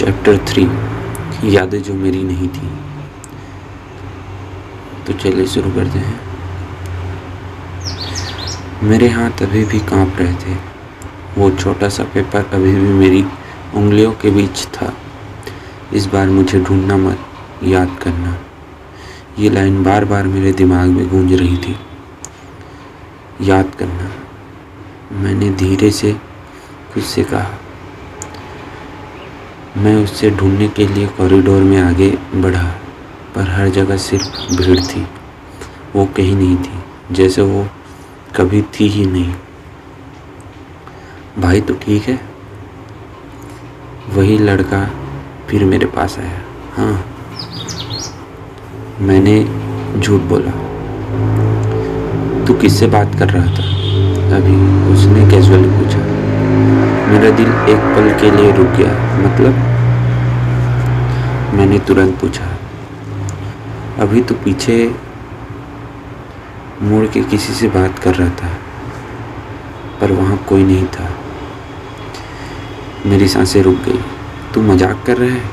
Chapter 3 यादें जो मेरी नहीं थी। तो चलिए शुरू करते हैं। मेरे हाथ अभी भी कांप रहे थे। वो छोटा सा पेपर अभी भी मेरी उंगलियों के बीच था। इस बार मुझे ढूंढना मत, याद करना। ये लाइन बार बार मेरे दिमाग में गूंज रही थी। याद करना, मैंने धीरे से खुद से कहा। मैं उससे ढूंढने के लिए कॉरिडोर में आगे बढ़ा, पर हर जगह सिर्फ भीड़ थी। वो कहीं नहीं थी, जैसे वो कभी थी ही नहीं। भाई तो ठीक है? वही लड़का फिर मेरे पास आया। हाँ, मैंने झूठ बोला। तू किससे बात कर रहा था अभी? उसने कैजुअली पूछा। मेरा दिल एक पल के लिए रुक गया। मतलब? मैंने तुरंत पूछा। अभी तो पीछे मुड़ के किसी से बात कर रहा था, पर वहाँ कोई नहीं था। मेरी सांसें रुक गई। तू मजाक कर रहा है?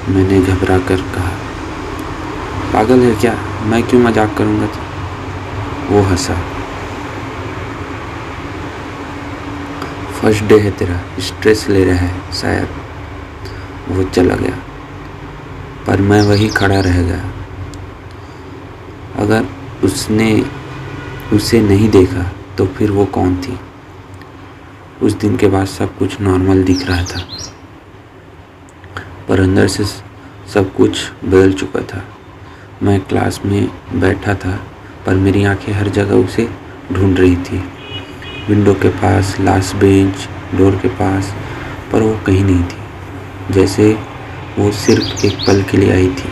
मैंने घबरा कर कहा। पागल है क्या? मैं क्यों मजाक करूँगा? वो हंसा। फर्स्ट डे है तेरा, स्ट्रेस ले रहा है शायद। वो चला गया, पर मैं वही खड़ा रह गया। अगर उसने उसे नहीं देखा तो फिर वो कौन थी? उस दिन के बाद सब कुछ नॉर्मल दिख रहा था, पर अंदर से सब कुछ बदल चुका था। मैं क्लास में बैठा था, पर मेरी आंखें हर जगह उसे ढूंढ रही थी। विंडो के पास, लास्ट बेंच, डोर के पास, पर वो कहीं नहीं थी। जैसे वो सिर्फ एक पल के लिए आई थी,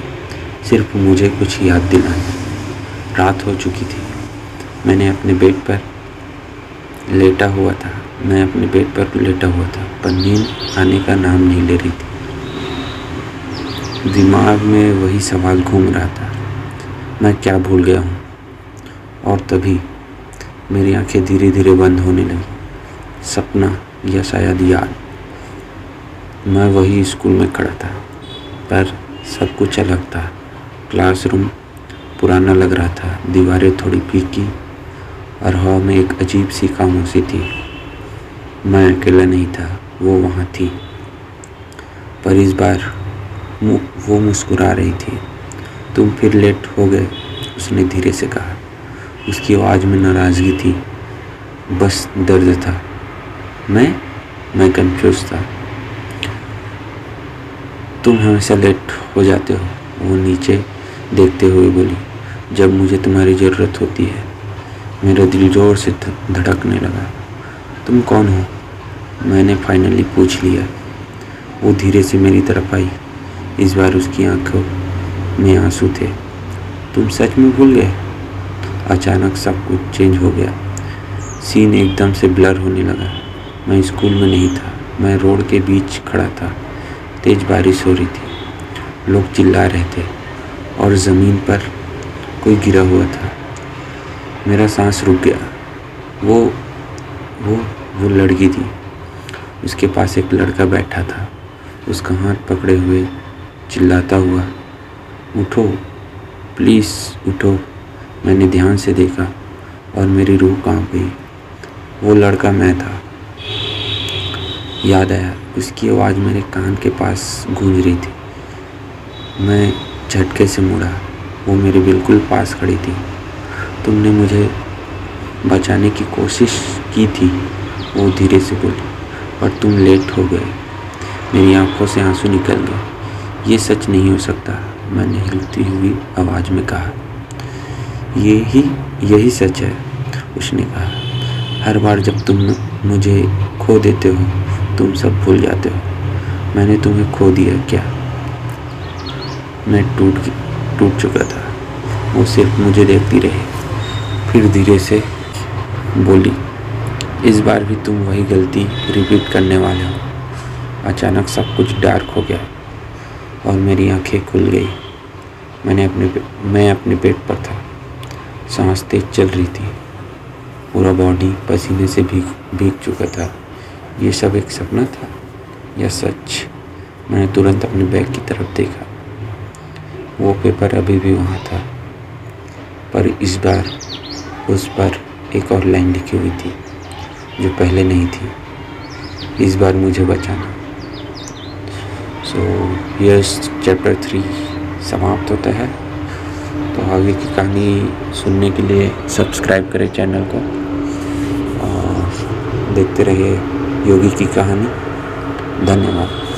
सिर्फ मुझे कुछ याद दिलाने। रात हो चुकी थी। मैं अपने बेड पर लेटा हुआ था, पर नींद आने का नाम नहीं ले रही थी। दिमाग में वही सवाल घूम रहा था, मैं क्या भूल गया हूँ? और तभी मेरी आंखें धीरे धीरे बंद होने लगी। सपना या शायद याद। मैं वही स्कूल में खड़ा था, पर सब कुछ अलग था। क्लासरूम पुराना लग रहा था, दीवारें थोड़ी फीकी और हवा में एक अजीब सी खामोशी थी। मैं अकेला नहीं था, वो वहाँ थी। पर इस बार वो मुस्कुरा रही थी। तुम फिर लेट हो गए, उसने धीरे से कहा। उसकी आवाज़ में नाराज़गी थी, बस दर्द था। मैं कंफ्यूज था। तुम हमेशा लेट हो जाते हो, वो नीचे देखते हुए बोली। जब मुझे तुम्हारी ज़रूरत होती है। मेरा दिल ज़ोर से धड़कने लगा। तुम कौन हो? मैंने फाइनली पूछ लिया। वो धीरे से मेरी तरफ आई। इस बार उसकी आंखों में आंसू थे। तुम सच में भूल गए? अचानक सब कुछ चेंज हो गया। सीन एकदम से ब्लर होने लगा। मैं स्कूल में नहीं था, मैं रोड के बीच खड़ा था। तेज बारिश हो रही थी, लोग चिल्ला रहे थे और ज़मीन पर कोई गिरा हुआ था। मेरा सांस रुक गया। वो लड़की थी। उसके पास एक लड़का बैठा था, उसका हाथ पकड़े हुए चिल्लाता हुआ, उठो प्लीज़ उठो। मैंने ध्यान से देखा और मेरी रूह कांप गई। वो लड़का मैं था। याद आया, उसकी आवाज़ मेरे कान के पास गूंज रही थी। मैं झटके से मुड़ा। वो मेरे बिल्कुल पास खड़ी थी। तुमने मुझे बचाने की कोशिश की थी, वो धीरे से बोली, पर तुम लेट हो गए। मेरी आंखों से आंसू निकल गए। ये सच नहीं हो सकता, मैंने हिलती हुई आवाज़ में कहा। यही सच है, उसने कहा। हर बार जब तुम मुझे खो देते हो, तुम सब भूल जाते हो। मैंने तुम्हें खो दिया क्या? मैं टूट चुका था। वो सिर्फ मुझे देखती रही, फिर धीरे से बोली, इस बार भी तुम वही गलती रिपीट करने वाले हो। अचानक सब कुछ डार्क हो गया और मेरी आंखें खुल गई। मैं अपने पेट पर था। सांस तेज चल रही थी। पूरा बॉडी पसीने से भीग चुका था। ये सब एक सपना था। या सच? मैंने तुरंत अपने बैग की तरफ देखा। वो पेपर अभी भी वहाँ था, पर इस बार उस पर एक और लाइन लिखी हुई थी जो पहले नहीं थी। इस बार मुझे बचाना। सो यस, चैप्टर 3 समाप्त होता है। तो आगे की कहानी सुनने के लिए सब्सक्राइब करें चैनल को और देखते रहिए योगी की कहानी। धन्यवाद।